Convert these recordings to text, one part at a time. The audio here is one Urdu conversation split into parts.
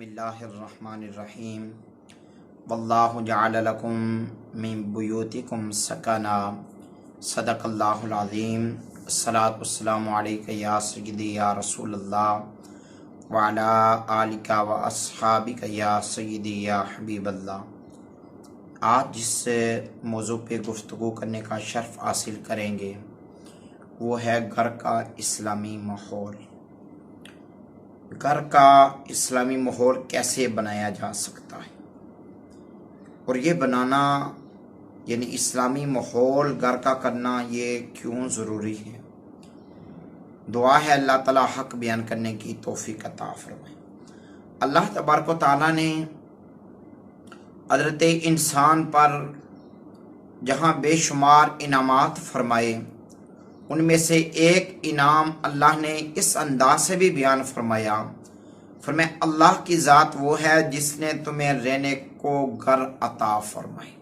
بسم اللہ الرحمن الرحیم واللہ جعل لکم من بیوتکم سکنا صدق اللہ العظیم الصلاۃ والسلام علیک یا سیدی یا رسول اللہ وعلی آلک و اصحابک یا سیدی یا حبیب اللہ۔ آج جس موضوع پہ گفتگو کرنے کا شرف حاصل کریں گے وہ ہے گھر کا اسلامی ماحول۔ گھر کا اسلامی ماحول کیسے بنایا جا سکتا ہے، اور یہ بنانا یعنی اسلامی ماحول گھر کا کرنا یہ کیوں ضروری ہے۔ دعا ہے اللہ تعالیٰ حق بیان کرنے کی توفیق عطا فرمائے۔ اللہ تبارک و تعالیٰ نے حضرت انسان پر جہاں بے شمار انعامات فرمائے، ان میں سے ایک انعام اللہ نے اس انداز سے بھی بیان فرمایا، اللہ کی ذات وہ ہے جس نے تمہیں رہنے کو گھر عطا فرمائے۔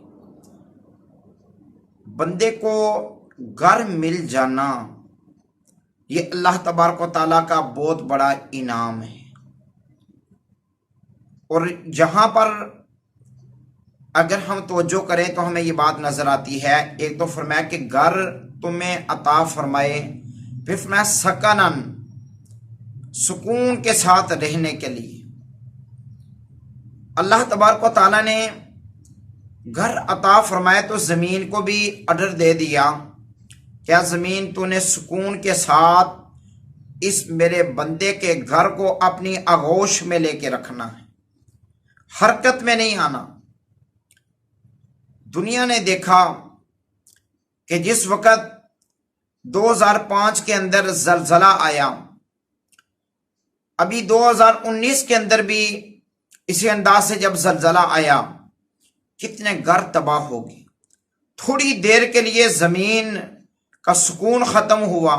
بندے کو گھر مل جانا یہ اللہ تبارک و تعالیٰ کا بہت بڑا انعام ہے، اور جہاں پر اگر ہم توجہ کریں تو ہمیں یہ بات نظر آتی ہے۔ ایک تو فرمایا کہ گھر تمہیں عطا فرمائے، پھر فرمایا سکنن، سکون کے ساتھ رہنے کے لیے۔ اللہ تبارک و تعالیٰ نے گھر عطا فرمائے تو زمین کو بھی آرڈر دے دیا، کیا زمین تو نے سکون کے ساتھ اس میرے بندے کے گھر کو اپنی آغوش میں لے کے رکھنا ہے، حرکت میں نہیں آنا۔ دنیا نے دیکھا کہ جس وقت 2005 کے اندر زلزلہ آیا، ابھی 2019 کے اندر بھی اسی انداز سے جب زلزلہ آیا، کتنے گھر تباہ ہو گئے۔ تھوڑی دیر کے لیے زمین کا سکون ختم ہوا،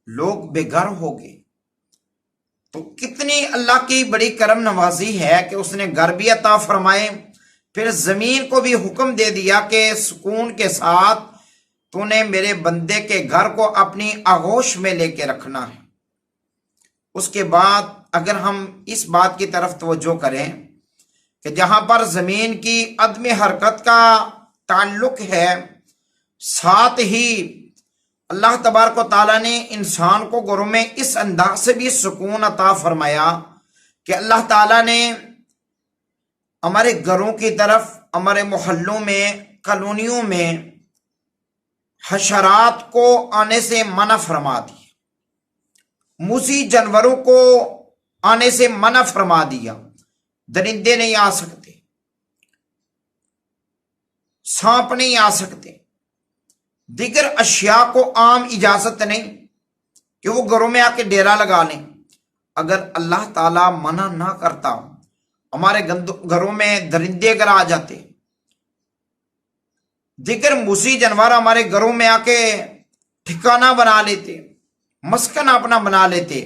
لوگ بے گھر ہو گئے۔ تو کتنی اللہ کی بڑی کرم نوازی ہے کہ اس نے گھر بھی عطا فرمائے، پھر زمین کو بھی حکم دے دیا کہ سکون کے ساتھ تو نے میرے بندے کے گھر کو اپنی آغوش میں لے کے رکھنا ہے۔ اس کے بعد اگر ہم اس بات کی طرف توجہ کریں کہ جہاں پر زمین کی عدم حرکت کا تعلق ہے، ساتھ ہی اللہ تبارک و تعالیٰ نے انسان کو گھروں میں اس انداز سے بھی سکون عطا فرمایا کہ اللہ تعالیٰ نے ہمارے گھروں کی طرف، ہمارے محلوں میں، کالونیوں میں حشرات کو آنے سے منع فرما دیا، موذی جانوروں کو آنے سے منع فرما دیا۔ درندے نہیں آ سکتے، سانپ نہیں آ سکتے، دیگر اشیاء کو عام اجازت نہیں کہ وہ گھروں میں آ کے ڈیرا لگا لیں۔ اگر اللہ تعالیٰ منع نہ کرتا، ہمارے گھروں میں درندے اگر آ جاتے، دیگر موذی جانور ہمارے گھروں میں آ کے ٹھکانہ بنا لیتے، مسکن اپنا بنا لیتے،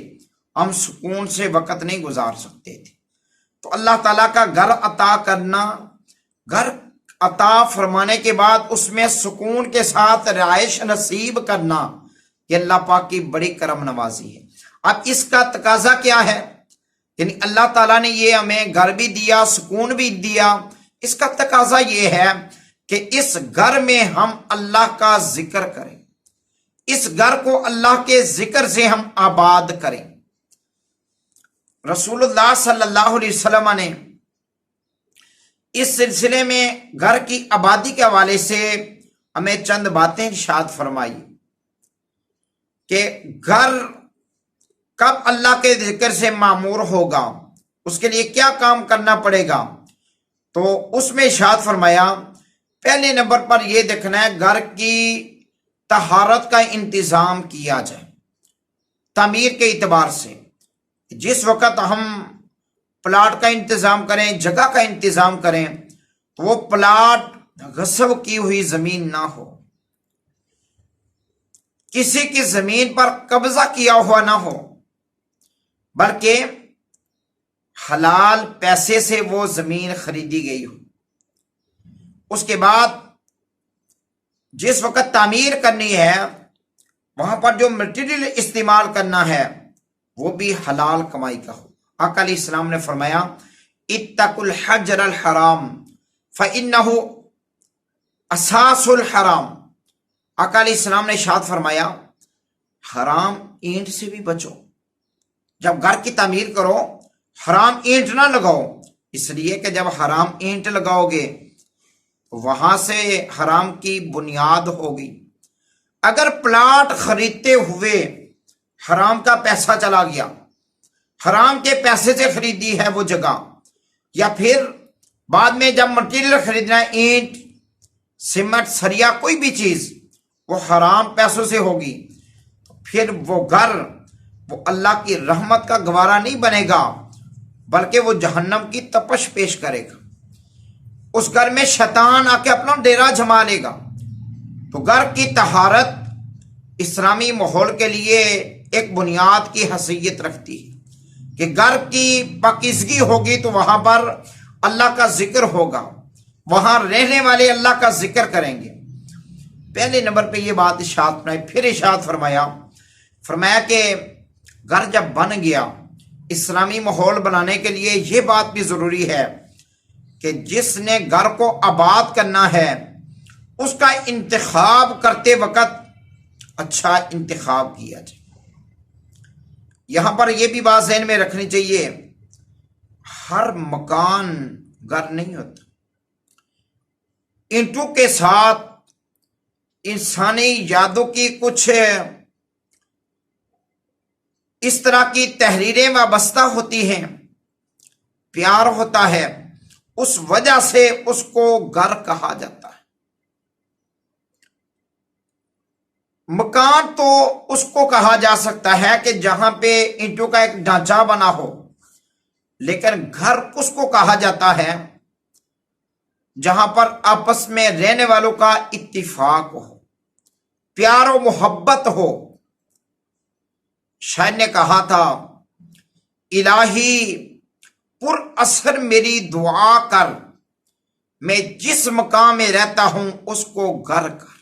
ہم سکون سے وقت نہیں گزار سکتے تھے۔ تو اللہ تعالیٰ کا گھر عطا کرنا، گھر عطا فرمانے کے بعد اس میں سکون کے ساتھ رہائش نصیب کرنا، یہ اللہ پاک کی بڑی کرم نوازی ہے۔ اب اس کا تقاضا کیا ہے؟ یعنی اللہ تعالیٰ نے یہ ہمیں گھر بھی دیا، سکون بھی دیا، اس کا تقاضا یہ ہے کہ اس گھر میں ہم اللہ کا ذکر کریں، اس گھر کو اللہ کے ذکر سے ہم آباد کریں۔ رسول اللہ صلی اللہ علیہ وسلم نے اس سلسلے میں گھر کی آبادی کے حوالے سے ہمیں چند باتیں ارشاد فرمائی کہ گھر کب اللہ کے ذکر سے معمور ہوگا، اس کے لیے کیا کام کرنا پڑے گا۔ تو اس میں ارشاد فرمایا، پہلے نمبر پر یہ دیکھنا ہے گھر کی طہارت کا انتظام کیا جائے۔ تعمیر کے اعتبار سے جس وقت ہم پلاٹ کا انتظام کریں، جگہ کا انتظام کریں، تو وہ پلاٹ غصب کی ہوئی زمین نہ ہو، کسی کی زمین پر قبضہ کیا ہوا نہ ہو، بلکہ حلال پیسے سے وہ زمین خریدی گئی ہو۔ اس کے بعد جس وقت تعمیر کرنی ہے، وہاں پر جو مٹیریل استعمال کرنا ہے وہ بھی حلال کمائی کا ہو۔ آقا علیہ السلام نے فرمایا اتقوا الحجر الحرام فإنہ اساس الحرام۔ آقا علیہ السلام نے ارشاد فرمایا حرام اینٹ سے بھی بچو، جب گھر کی تعمیر کرو حرام اینٹ نہ لگاؤ، اس لیے کہ جب حرام اینٹ لگاؤ گے وہاں سے حرام کی بنیاد ہوگی۔ اگر پلاٹ خریدتے ہوئے حرام کا پیسہ چلا گیا، حرام کے پیسے سے خریدی ہے وہ جگہ، یا پھر بعد میں جب مٹیریل خریدنا ہے اینٹ سیمنٹ سریا کوئی بھی چیز وہ حرام پیسوں سے ہوگی، پھر وہ گھر وہ اللہ کی رحمت کا گوارا نہیں بنے گا بلکہ وہ جہنم کی تپش پیش کرے گا۔ اس گھر میں شیطان آ کے اپنا ڈیرا جما لے گا۔ تو گھر کی طہارت اسلامی ماحول کے لیے ایک بنیاد کی حیثیت رکھتی ہے کہ گھر کی پاکیزگی ہوگی تو وہاں پر اللہ کا ذکر ہوگا، وہاں رہنے والے اللہ کا ذکر کریں گے۔ پہلے نمبر پہ یہ بات ارشاد فرمائی، پھر ارشاد فرمایا کہ گھر جب بن گیا، اسلامی ماحول بنانے کے لیے یہ بات بھی ضروری ہے کہ جس نے گھر کو آباد کرنا ہے اس کا انتخاب کرتے وقت اچھا انتخاب کیا جائے۔ یہاں پر یہ بھی بات ذہن میں رکھنی چاہیے، ہر مکان گھر نہیں ہوتا۔ اینٹوں کے ساتھ انسانی یادوں کی کچھ اس طرح کی تحریریں وابستہ ہوتی ہیں، پیار ہوتا ہے، اس وجہ سے اس کو گھر کہا جاتا ہے۔ مکان تو اس کو کہا جا سکتا ہے کہ جہاں پہ اینٹوں کا ایک ڈھانچہ بنا ہو، لیکن گھر اس کو کہا جاتا ہے جہاں پر آپس میں رہنے والوں کا اتفاق ہو، پیار و محبت ہو۔ شاعر نے کہا تھا الہی پر اثر میری دعا کر، میں جس مقام میں رہتا ہوں اس کو گھر کر۔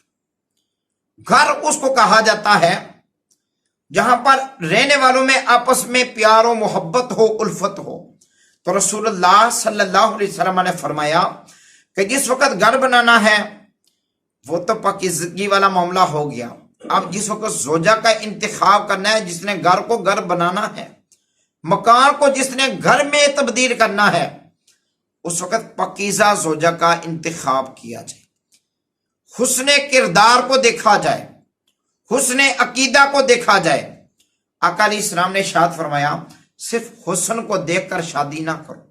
گھر اس کو کہا جاتا ہے جہاں پر رہنے والوں میں آپس میں پیار و محبت ہو، الفت ہو۔ تو رسول اللہ صلی اللہ علیہ وسلم نے فرمایا کہ جس وقت گھر بنانا ہے وہ تو پاکیزگی والا معاملہ ہو گیا، اب جس وقت زوجہ کا انتخاب کرنا ہے، جس نے گھر کو گھر بنانا ہے، مکان کو جس نے گھر میں تبدیل کرنا ہے، اس وقت پاکیزہ زوجہ کا انتخاب کیا جائے، حسن کردار کو دیکھا جائے، حسن عقیدہ کو دیکھا جائے۔ آقا علیہ السلام نے ارشاد فرمایا صرف حسن کو دیکھ کر شادی نہ کرو،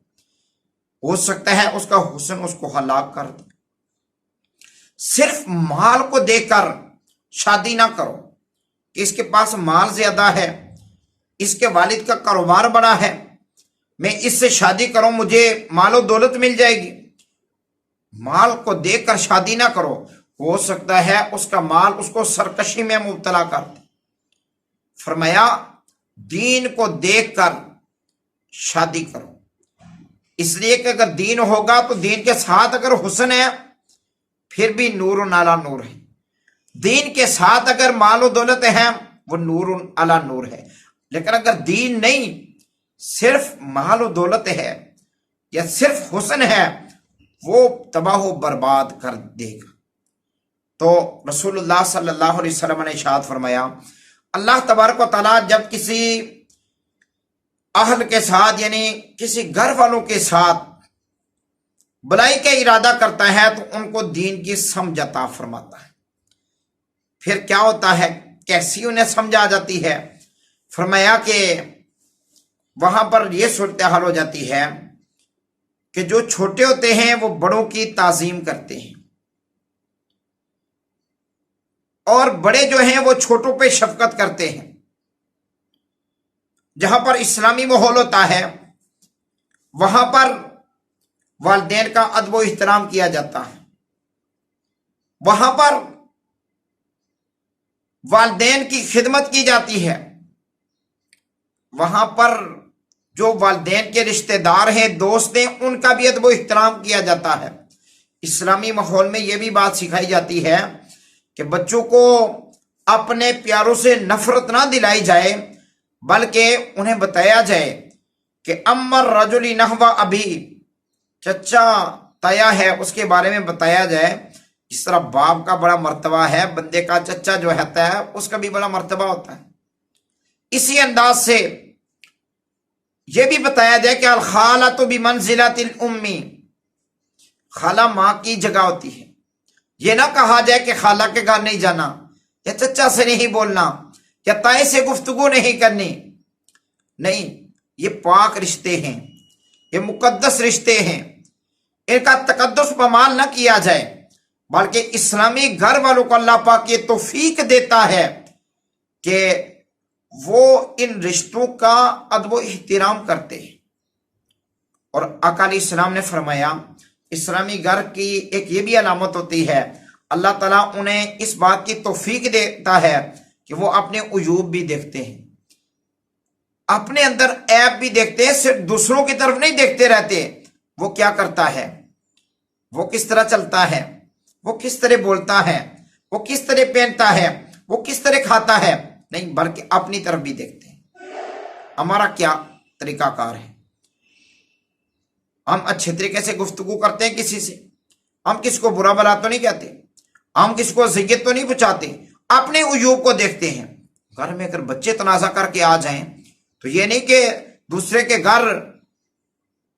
ہو سکتا ہے اس کا حسن اس کو ہلاک کر دے۔ صرف مال کو دیکھ کر شادی نہ کرو کہ اس کے پاس مال زیادہ ہے، اس کے والد کا کاروبار بڑا ہے، میں اس سے شادی کروں مجھے مال و دولت مل جائے گی۔ مال کو دیکھ کر شادی نہ کرو، ہو سکتا ہے اس کا مال اس کو سرکشی میں مبتلا کر دے۔ فرمایا دین کو دیکھ کر شادی کرو، اس لیے کہ اگر دین ہوگا تو دین کے ساتھ اگر حسن ہے پھر بھی نور علی نور ہے، دین کے ساتھ اگر مال و دولت ہے وہ نور علی نور ہے، لیکن اگر دین نہیں صرف مال و دولت ہے یا صرف حسن ہے وہ تباہ و برباد کر دے گا۔ تو رسول اللہ صلی اللہ علیہ وسلم نے ارشاد فرمایا اللہ تبارک و تعالیٰ جب کسی اہل کے ساتھ یعنی کسی گھر والوں کے ساتھ بلائی کا ارادہ کرتا ہے تو ان کو دین کی سمجھ عطا فرماتا ہے۔ پھر کیا ہوتا ہے، کیسی انہیں سمجھ آ جاتی ہے؟ فرمایا کہ وہاں پر یہ صورتحال ہو جاتی ہے کہ جو چھوٹے ہوتے ہیں وہ بڑوں کی تعظیم کرتے ہیں، اور بڑے جو ہیں وہ چھوٹوں پہ شفقت کرتے ہیں۔ جہاں پر اسلامی ماحول ہوتا ہے وہاں پر والدین کا ادب و احترام کیا جاتا ہے، وہاں پر والدین کی خدمت کی جاتی ہے، وہاں پر جو والدین کے رشتہ دار ہیں، دوست ہیں، ان کا بھی ادب و احترام کیا جاتا ہے۔ اسلامی ماحول میں یہ بھی بات سکھائی جاتی ہے کہ بچوں کو اپنے پیاروں سے نفرت نہ دلائی جائے بلکہ انہیں بتایا جائے کہ امر رجلی نحو ابھی، چچا تایا ہے اس کے بارے میں بتایا جائے، جس طرح باپ کا بڑا مرتبہ ہے، بندے کا چچا جو ہوتا ہے اس کا بھی بڑا مرتبہ ہوتا ہے۔ اسی انداز سے یہ بھی بتایا جائے کہ الخالۃ بمنزلۃ الام، خالہ ماں کی جگہ ہوتی ہے۔ یہ نہ کہا جائے کہ خالہ کے گھر نہیں جانا، یا چچا سے نہیں بولنا، یا تائے سے گفتگو نہیں کرنی، نہیں، یہ پاک رشتے ہیں، یہ مقدس رشتے ہیں، ان کا تقدس پامال نہ کیا جائے، بلکہ اسلامی گھر والوں کو اللہ پاک یہ توفیق دیتا ہے کہ وہ ان رشتوں کا ادب و احترام کرتے ہیں۔ اور آقا علیہ السلام نے فرمایا اسلامی گھر کی ایک یہ بھی علامت ہوتی ہے، اللہ تعالیٰ انہیں اس بات کی توفیق دیتا ہے کہ وہ اپنے عیوب بھی دیکھتے ہیں، اپنے اندر عیب بھی دیکھتے ہیں، صرف دوسروں کی طرف نہیں دیکھتے رہتے، وہ کیا کرتا ہے، وہ کس طرح چلتا ہے، وہ کس طرح بولتا ہے، وہ کس طرح پہنتا ہے، وہ کس طرح کھاتا ہے، نہیں، بلکہ اپنی طرف بھی دیکھتے ہیں، ہمارا کیا طریقہ کار ہے، ہم اچھے طریقے سے گفتگو کرتے ہیں کسی سے، ہم کس کو برا بلا تو نہیں کہتے، ہم کس کو اذیت تو نہیں پہنچاتے، اپنے عیوب کو دیکھتے ہیں۔ گھر میں اگر بچے تنازع کر کے آ جائیں تو یہ نہیں کہ دوسرے کے گھر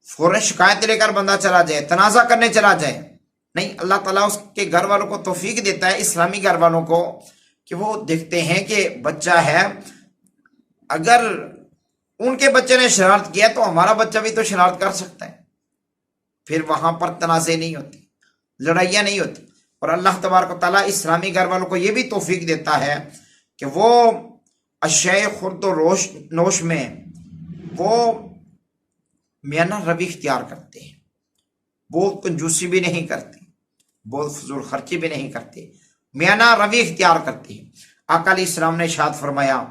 فوراً شکایت لے کر بندہ چلا جائے، تنازع کرنے چلا جائے، نہیں، اللہ تعالیٰ اس کے گھر والوں کو توفیق دیتا ہے، اسلامی گھر والوں کو، کہ وہ دیکھتے ہیں کہ بچہ ہے، اگر ان کے بچے نے شرارت کیا تو ہمارا بچہ بھی تو شرارت کر سکتا ہے، پھر وہاں پر تنازع نہیں ہوتی، لڑائیاں نہیں ہوتی۔ اور اللہ تبارک و تعالیٰ اسلامی گھر والوں کو یہ بھی توفیق دیتا ہے کہ وہ اشیاء خورد و نوش میں وہ میانہ روی اختیار کرتے ہیں، بہت کنجوسی بھی نہیں کرتے، بہت فضول خرچی بھی نہیں کرتے، میانہ روی اختیار کرتے ہیں۔ آقا علیہ السلام نے ارشاد فرمایا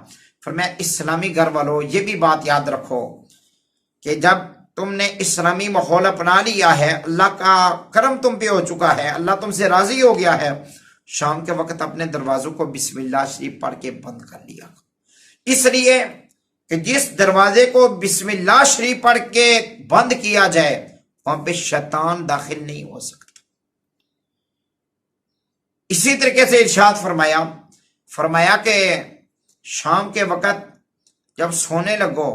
اسلامی گھر والوں یہ بھی بات یاد رکھو کہ جب تم نے اسلامی ماحول اپنا لیا ہے، اللہ کا کرم تم پہ ہو چکا ہے، اللہ تم سے راضی ہو گیا ہے، شام کے وقت اپنے دروازوں کو بسم اللہ شریف پڑھ کے بند کر لیا، اس لیے کہ جس دروازے کو بسم اللہ شریف پڑھ کے بند کیا جائے وہاں پہ شیطان داخل نہیں ہو سکتا۔ اسی طریقے سے ارشاد فرمایا کہ شام کے وقت جب سونے لگو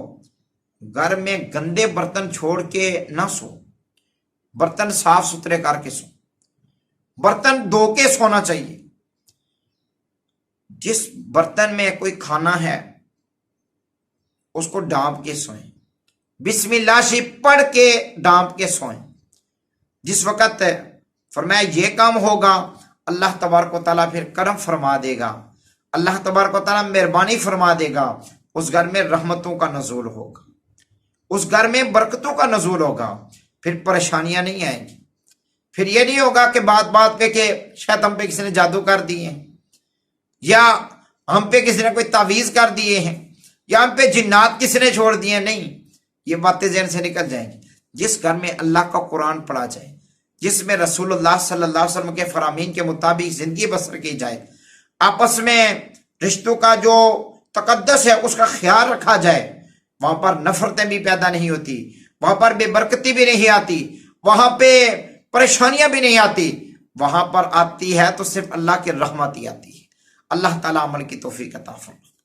گھر میں گندے برتن چھوڑ کے نہ سو، برتن صاف ستھرے کر کے سو، برتن دھو کے سونا چاہیے۔ جس برتن میں کوئی کھانا ہے اس کو ڈانپ کے سوئیں، بسم اللہ شریف پڑھ کے ڈانپ کے سوئیں۔ جس وقت فرمایا یہ کام ہوگا اللہ تبارک و تعالیٰ پھر کرم فرما دے گا، اللہ تبارک و تعالیٰ مہربانی فرما دے گا، اس گھر میں رحمتوں کا نزول ہوگا، اس گھر میں برکتوں کا نزول ہوگا، پھر پریشانیاں نہیں آئیں گی، پھر یہ نہیں ہوگا کہ بات پہ کہ شاید ہم پہ کسی نے جادو کر دیے ہیں، یا ہم پہ کسی نے کوئی تعویذ کر دیے ہیں، یا ہم پہ جنات کسی نے چھوڑ دیے ہیں، نہیں، یہ باتیں ذہن سے نکل جائیں گی۔ جس گھر میں اللہ کا قرآن پڑھا جائے، جس میں رسول اللہ صلی اللہ علیہ وسلم کے فرامین کے مطابق زندگی بسر کی جائے، آپس میں رشتوں کا جو تقدس ہے اس کا خیال رکھا جائے، وہاں پر نفرتیں بھی پیدا نہیں ہوتی، وہاں پر بے برکتی بھی نہیں آتی، وہاں پہ پریشانیاں بھی نہیں آتی، وہاں پر آتی ہے تو صرف اللہ کی رحمت ہی آتی ہے۔ اللہ تعالیٰ عمل کی توفیق عطا فرمائے۔